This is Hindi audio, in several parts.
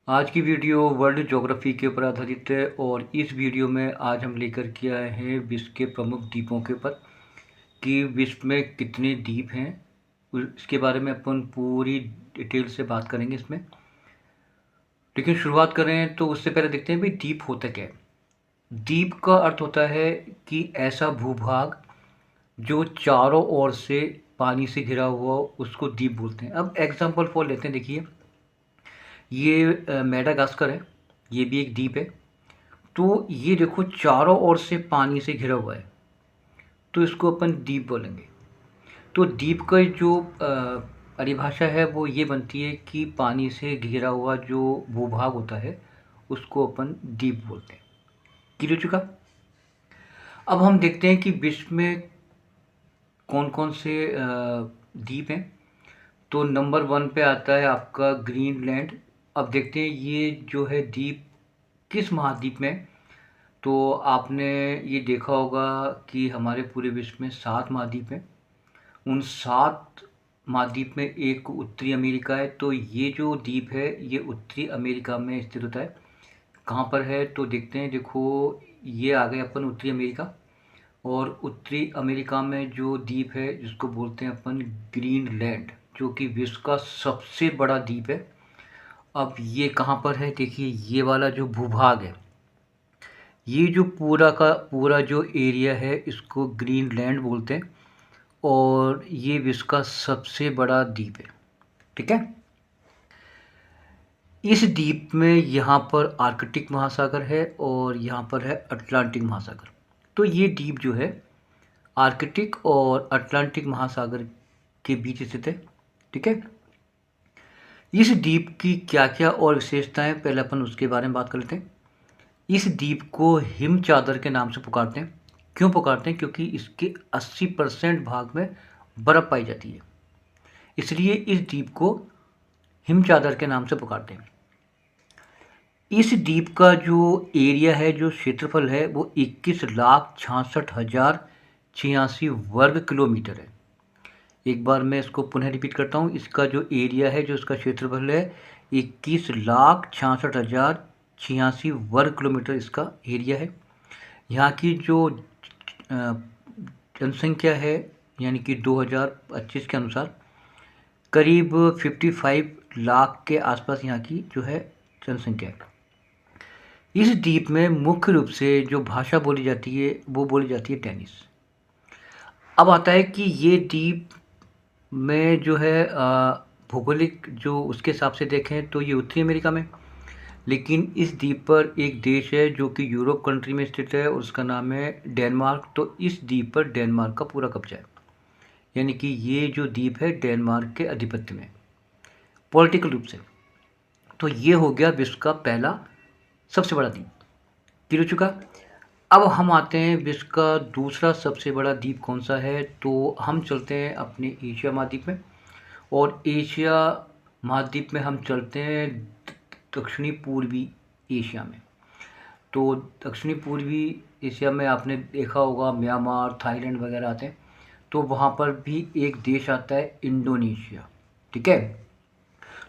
आज की वीडियो वर्ल्ड ज्योग्राफी के ऊपर आधारित है और इस वीडियो में आज हम लेकर के आए हैं विश्व के प्रमुख द्वीपों के ऊपर कि विश्व में कितने द्वीप हैं। इसके बारे में अपन पूरी डिटेल से बात करेंगे इसमें। लेकिन शुरुआत करें तो उससे पहले देखते हैं भाई द्वीप होता क्या है। द्वीप का अर्थ होता है कि ऐसा भूभाग जो चारों ओर से पानी से घिरा हुआ हो, उसको द्वीप बोलते हैं। अब एग्जाम्पल फॉर लेते हैं। देखिए, ये मेडागास्कर है, ये भी एक द्वीप है। तो ये देखो चारों ओर से पानी से घिरा हुआ है, तो इसको अपन द्वीप बोलेंगे। तो द्वीप का जो परिभाषा है वो ये बनती है कि पानी से घिरा हुआ जो भूभाग होता है उसको अपन द्वीप बोलते हैं। क्लियर हो चुका। अब हम देखते हैं कि विश्व में कौन कौन से द्वीप हैं। तो नंबर 1 पे आता है आपका ग्रीनलैंड। अब देखते हैं ये जो है द्वीप किस महाद्वीप में। तो आपने ये देखा होगा कि हमारे पूरे विश्व में 7 महाद्वीप हैं। उन 7 महाद्वीप में एक उत्तरी अमेरिका है। तो ये जो द्वीप है ये उत्तरी अमेरिका में स्थित होता है। कहाँ पर है तो देखते हैं। देखो, ये आ गए अपन उत्तरी अमेरिका। और उत्तरी अमेरिका में जो द्वीप है जिसको बोलते हैं अपन ग्रीनलैंड, जो कि विश्व का सबसे बड़ा द्वीप है। अब ये कहाँ पर है, देखिए ये वाला जो भूभाग है, ये जो पूरा का पूरा जो एरिया है इसको ग्रीनलैंड बोलते हैं। और ये विश्व का सबसे बड़ा द्वीप है। ठीक है। इस द्वीप में यहाँ पर आर्कटिक महासागर है और यहाँ पर है अटलांटिक महासागर। तो ये द्वीप जो है आर्कटिक और अटलांटिक महासागर के बीच स्थित है। ठीक है। इस द्वीप की क्या क्या और विशेषताएं, पहले अपन उसके बारे में बात कर लेते हैं। इस द्वीप को हिम चादर के नाम से पुकारते हैं। क्यों पुकारते हैं? क्योंकि इसके 80% भाग में बर्फ़ पाई जाती है, इसलिए इस द्वीप को हिम चादर के नाम से पुकारते हैं। इस द्वीप का जो एरिया है, जो क्षेत्रफल है, वो 21,66,086 वर्ग किलोमीटर है। एक बार मैं इसको पुनः रिपीट करता हूँ। इसका जो एरिया है, जो इसका क्षेत्रफल है, 21,66,086 वर्ग किलोमीटर इसका एरिया है। यहाँ की जो जनसंख्या है, यानी कि 2025 के अनुसार करीब 55 लाख के आसपास यहाँ की जो है जनसंख्या है। इस द्वीप में मुख्य रूप से जो भाषा बोली जाती है वो बोली जाती है डेनिश। अब आता है कि ये द्वीप में जो है भौगोलिक जो उसके हिसाब से देखें तो ये उत्तरी अमेरिका में। लेकिन इस द्वीप पर एक देश है जो कि यूरोप कंट्री में स्थित है, उसका नाम है डेनमार्क। तो इस द्वीप पर डेनमार्क का पूरा कब्जा है, यानी कि ये जो द्वीप है डेनमार्क के आधिपत्य में पॉलिटिकल रूप से। तो ये हो गया विश्व का पहला सबसे बड़ा द्वीप। क्लियर हो चुका। अब हम आते हैं विश्व का दूसरा सबसे बड़ा द्वीप कौन सा है। तो हम चलते हैं अपने एशिया महाद्वीप में। और एशिया महाद्वीप में हम चलते हैं दक्षिणी पूर्वी एशिया में। तो दक्षिणी पूर्वी एशिया में आपने देखा होगा म्यांमार, थाईलैंड वगैरह आते हैं। तो वहाँ पर भी एक देश आता है इंडोनेशिया। ठीक है।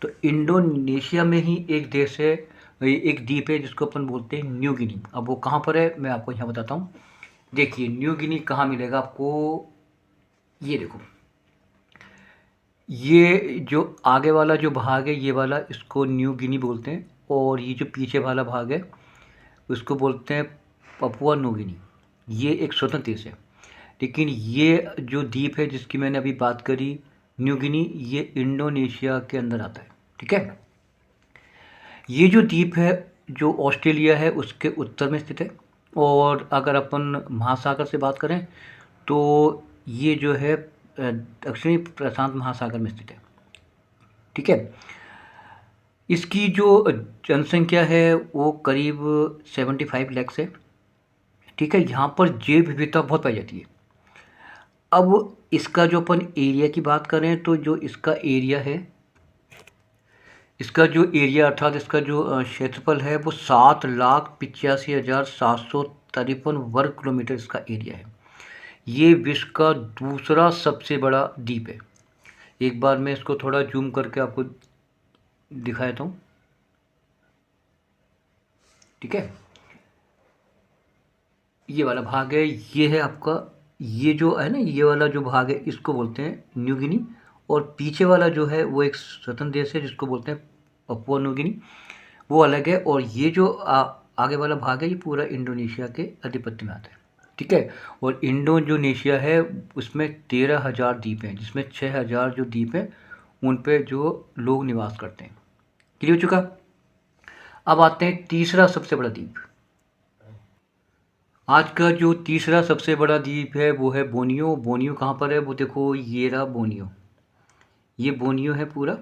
तो इंडोनेशिया में ही एक देश है, एक द्वीप है जिसको अपन बोलते हैं न्यू गिनी। अब वो कहाँ पर है मैं आपको यहाँ बताता हूँ। देखिए न्यू गिनी कहाँ मिलेगा आपको, ये देखो, ये जो आगे वाला जो भाग है ये वाला, इसको न्यू गिनी बोलते हैं। और ये जो पीछे वाला भाग है उसको बोलते हैं पपुआ न्यू गिनी। ये एक स्वतंत्र देश है। लेकिन ये जो द्वीप है जिसकी मैंने अभी बात करी न्यू गिनी, ये इंडोनेशिया के अंदर आता है। ठीक है। ये जो द्वीप है जो ऑस्ट्रेलिया है उसके उत्तर में स्थित है। और अगर अपन महासागर से बात करें तो ये जो है दक्षिणी प्रशांत महासागर में स्थित है। ठीक है। इसकी जो जनसंख्या है वो करीब 75 लाख है। ठीक है। यहाँ पर जैव विविधता बहुत पाई जाती है। अब इसका जो अपन एरिया की बात करें तो जो इसका एरिया है, इसका जो एरिया अर्थात इसका जो क्षेत्रफल है वो 7,85,753 वर्ग किलोमीटर इसका एरिया है। ये विश्व का दूसरा सबसे बड़ा द्वीप है। एक बार मैं इसको थोड़ा जूम करके आपको दिखाता हूँ। ठीक है, ये वाला भाग है, ये है आपका, ये जो है ना, ये वाला जो भाग है इसको बोलते हैं न्यू गिनी। और पीछे वाला जो है वो एक स्वतंत्र देश है जिसको बोलते हैं पपुआ न्यू गिनी, वो अलग है। और ये जो आगे वाला भाग है ये पूरा इंडोनेशिया के आधिपत्य में आता है। ठीक है, और इंडोनेशिया है उसमें 13,000 द्वीप हैं, जिसमें 6,000 जो द्वीप हैं उन पे जो लोग निवास करते हैं। क्लियर हो चुका। अब आते हैं तीसरा सबसे बड़ा द्वीप। आज का जो तीसरा सबसे बड़ा द्वीप है वो है बोर्नियो। बोर्नियो कहाँ पर है, वो देखो ये रहा बोर्नियो, ये बोर्नियो है पूरा।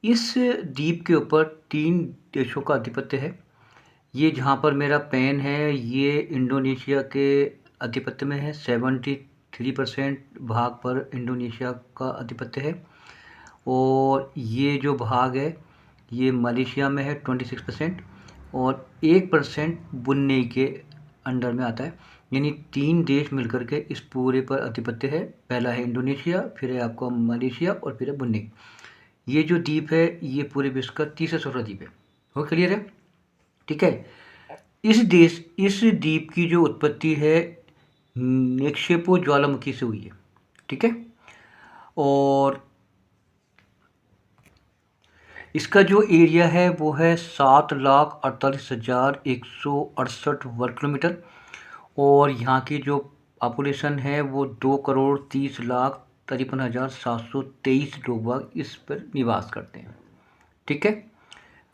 इस द्वीप के ऊपर 3 देशों का आधिपत्य है। ये जहाँ पर मेरा पेन है ये इंडोनेशिया के आधिपत्य में है, 73% भाग पर इंडोनेशिया का आधिपत्य है। और ये जो भाग है ये मलेशिया में है 26%, और 1% ब्रुनेई के अंडर में आता है। यानी 3 देश मिलकर के इस पूरे पर आधिपत्य है। पहला है इंडोनेशिया, फिर है आपका मलेशिया और फिर है ब्रुनेई। ये जो द्वीप है ये पूरे विश्व का तीसरा सबसे बड़ा द्वीप है। हो क्लियर है। ठीक है, इस द्वीप की जो उत्पत्ति है निक्षेपो ज्वालामुखी से हुई है। ठीक है, और इसका जो एरिया है वो है 7,48,168 वर्ग किलोमीटर। और यहाँ की जो पॉपुलेशन है वो 2,30,53,723 लोग इस पर निवास करते हैं। ठीक है,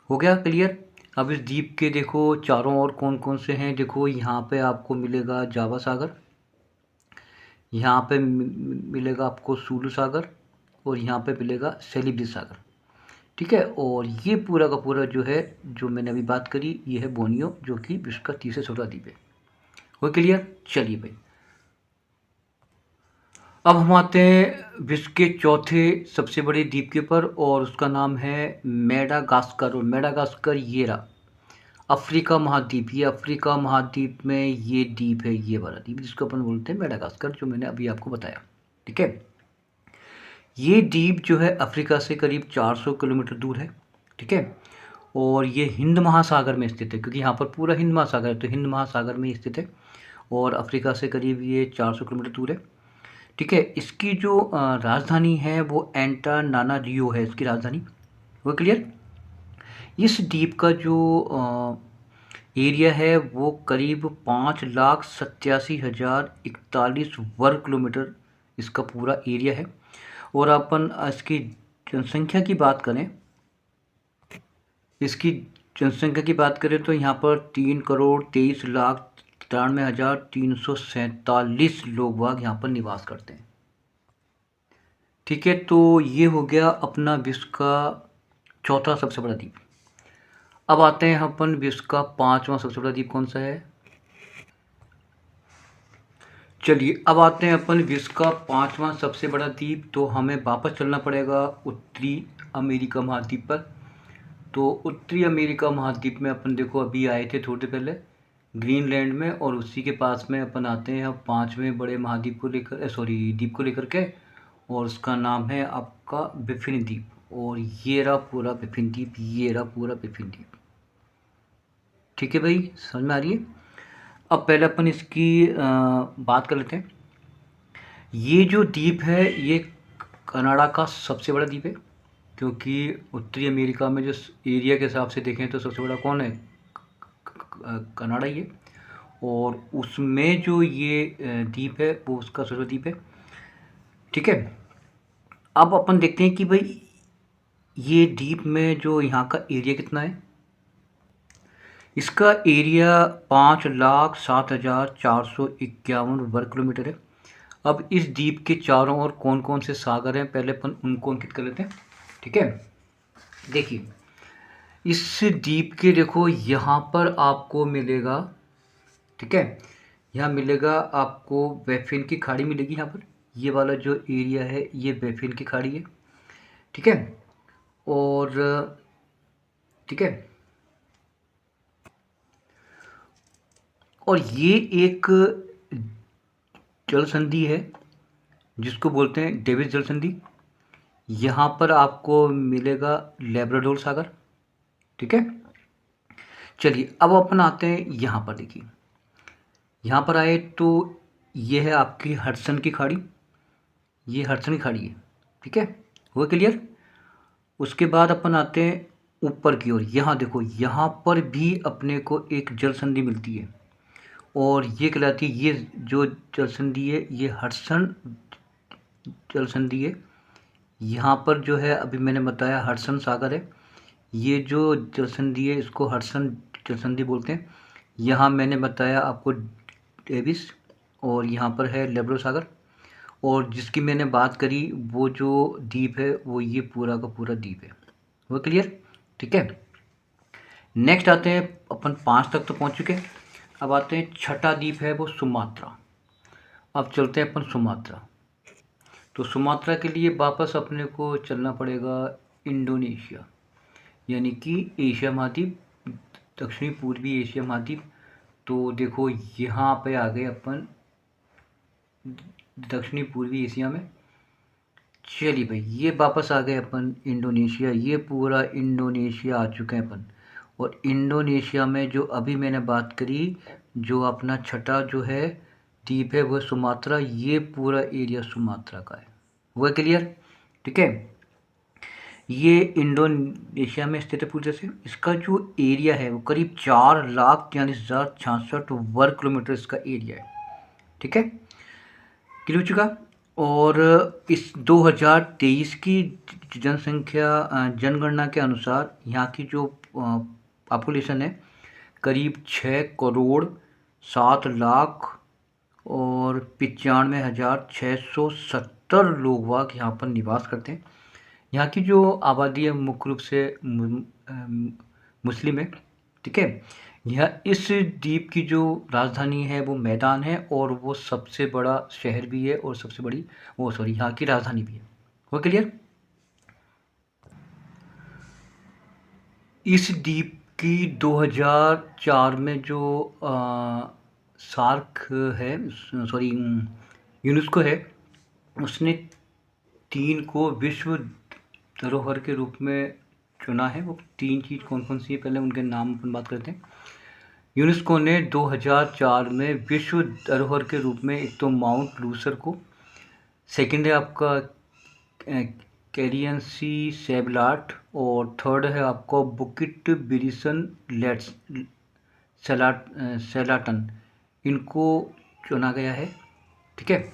हो गया क्लियर। अब इस द्वीप के देखो चारों ओर कौन कौन से हैं। देखो यहाँ पे आपको मिलेगा जावा सागर, यहाँ पे मिलेगा आपको सुलू सागर, और यहाँ पे मिलेगा सेलिब्रिस सागर। ठीक है, और ये पूरा का पूरा जो है जो मैंने अभी बात करी ये है बोर्नियो, जो कि विश्व का तीसरा छोटा द्वीप है। हो क्लियर। चलिए भाई, अब हम आते हैं विश्व के चौथे सबसे बड़े द्वीप के ऊपर, और उसका नाम है मेडागास्कर। और मेडागास्कर ये रहा अफ्रीका महाद्वीप। ये अफ्रीका महाद्वीप में ये द्वीप है, ये वाला द्वीप जिसको अपन बोलते हैं मेडागास्कर, जो मैंने अभी आपको बताया। ठीक है, ये द्वीप जो है अफ्रीका से करीब 400 किलोमीटर दूर है। ठीक है, और ये हिंद महासागर में स्थित है, क्योंकि यहाँ पर पूरा हिंद महासागर है तो हिंद महासागर में स्थित है। और अफ्रीका से करीब ये 400 किलोमीटर दूर है। ठीक है, इसकी जो राजधानी है वो एंटानानारियो है इसकी राजधानी। वो क्लियर। इस द्वीप का जो एरिया है वो करीब 5,87,041 वर्ग किलोमीटर इसका पूरा एरिया है। और अपन इसकी जनसंख्या की बात करें, इसकी जनसंख्या की बात करें तो यहाँ पर 3,93,93,347 लोग बाग यहाँ पर निवास करते हैं। ठीक है, तो ये हो गया अपना विश्व का चौथा सबसे बड़ा द्वीप। अब आते हैं अपन विश्व का 5वां सबसे बड़ा द्वीप कौन सा है। चलिए अब आते हैं अपन विश्व का 5वां सबसे बड़ा द्वीप। तो हमें वापस चलना पड़ेगा उत्तरी अमेरिका महाद्वीप पर। तो उत्तरी अमेरिका महाद्वीप में अपन देखो अभी आए थे थोड़ी देर पहले ग्रीनलैंड में, और उसी के पास में अपन आते हैं अब 5वें बड़े महाद्वीप को लेकर, द्वीप को लेकर के, और उसका नाम है आपका बिफिन द्वीप। और ये रहा पूरा बिफिन द्वीप, ये रहा पूरा बिफिन द्वीप। ठीक है भाई, समझ में आ रही है। अब पहले अपन इसकी बात कर लेते हैं। ये जो द्वीप है ये कनाडा का सबसे बड़ा द्वीप है, क्योंकि उत्तरी अमेरिका में जो एरिया के हिसाब से देखें तो सबसे बड़ा कौन है, कनाडा ही है। और उसमें जो ये द्वीप है वो उसका सबसे बड़ा द्वीप है। ठीक है, अब अपन देखते हैं कि भाई ये द्वीप में जो यहाँ का एरिया कितना है। इसका एरिया 5,07,451 वर्ग किलोमीटर है। अब इस द्वीप के चारों ओर कौन कौन से सागर हैं पहले अपन उनको अंकित कर लेते हैं। ठीक है, देखिए इस द्वीप के देखो यहाँ पर आपको मिलेगा, ठीक है, यहाँ मिलेगा आपको बैफिन की खाड़ी मिलेगी। यहाँ पर ये वाला जो एरिया है ये बैफिन की खाड़ी है। ठीक है, और ठीक है, और ये एक जल संधि है जिसको बोलते हैं डेविस जल संधि। यहाँ पर आपको मिलेगा लेब्राडोर सागर। ठीक है, चलिए अब अपन आते हैं यहाँ पर। देखिए यहाँ पर आए तो ये है आपकी हडसन की खाड़ी, ये हडसन की खाड़ी है, ठीक है, वो क्लियर। उसके बाद अपन आते हैं ऊपर की ओर। यहाँ देखो, यहाँ पर भी अपने को एक जल संधि मिलती है और ये कहलाती है, ये जो जल संधि है ये हडसन जल संधि है। यहाँ पर जो है अभी मैंने बताया हडसन सागर है, ये जो जल संधि है इसको हडसन जल संधि बोलते हैं। यहाँ मैंने बताया आपको डेविस, और यहाँ पर है लेब्रो सागर, और जिसकी मैंने बात करी वो जो द्वीप है वो ये पूरा का पूरा द्वीप है। वो क्लियर, ठीक है। नेक्स्ट आते हैं अपन 5 तक तो पहुँच चुके हैं। अब आते हैं छठा द्वीप है वो सुमात्रा। अब चलते हैं अपन सुमात्रा। तो सुमात्रा के लिए वापस अपने को चलना पड़ेगा इंडोनेशिया, यानी कि एशिया महाद्वीप, दक्षिणी पूर्वी एशिया महाद्वीप। तो देखो यहाँ पे आ गए अपन दक्षिणी पूर्वी एशिया में। चलिए भाई, ये वापस आ गए अपन इंडोनेशिया, ये पूरा इंडोनेशिया आ चुके हैं अपन। और इंडोनेशिया में जो अभी मैंने बात करी, जो अपना छठा जो है द्वीप है वो सुमात्रा, ये पूरा एरिया सुमात्रा का है। वो क्लियर, ठीक है। ये इंडोनेशिया में स्थित है पूरी तरह से। इसका जो एरिया है वो करीब 4,43,66 वर्ग किलोमीटर इसका एरिया है, ठीक है, क्लियर हो चुका। और इस 2023 की जनगणना के अनुसार यहाँ की जो पॉपुलेशन है करीब 6,07,00,000 और 95,670 लोग वाग यहाँ पर निवास करते हैं। यहाँ की जो आबादी है मुख्य रूप से मुस्लिम है, ठीक है। यह इस द्वीप की जो राजधानी है वो मैदान है, और वो सबसे बड़ा शहर भी है और सबसे बड़ी यहाँ की राजधानी भी है। वो क्लियर। इस द्वीप की 2004 में जो सार्क है, सॉरी यूनेस्को है, उसने 3 को विश्व धरोहर के रूप में चुना है। वो 3 चीज़ कौन कौन सी है, पहले उनके नाम अपन बात करते हैं। यूनेस्को ने 2004 में विश्व धरोहर के रूप में एक तो माउंट लूसर को, सेकंड है आपका कैरियन सी सेबलाट, और थर्ड है आपको बुकिट बिरिसन सेलाटन, इनको चुना गया है, ठीक है।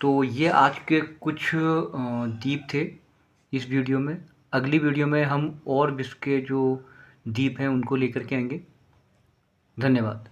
तो ये आज के कुछ द्वीप थे इस वीडियो में। अगली वीडियो में हम और विश्व के जो द्वीप हैं उनको लेकर के आएंगे। धन्यवाद।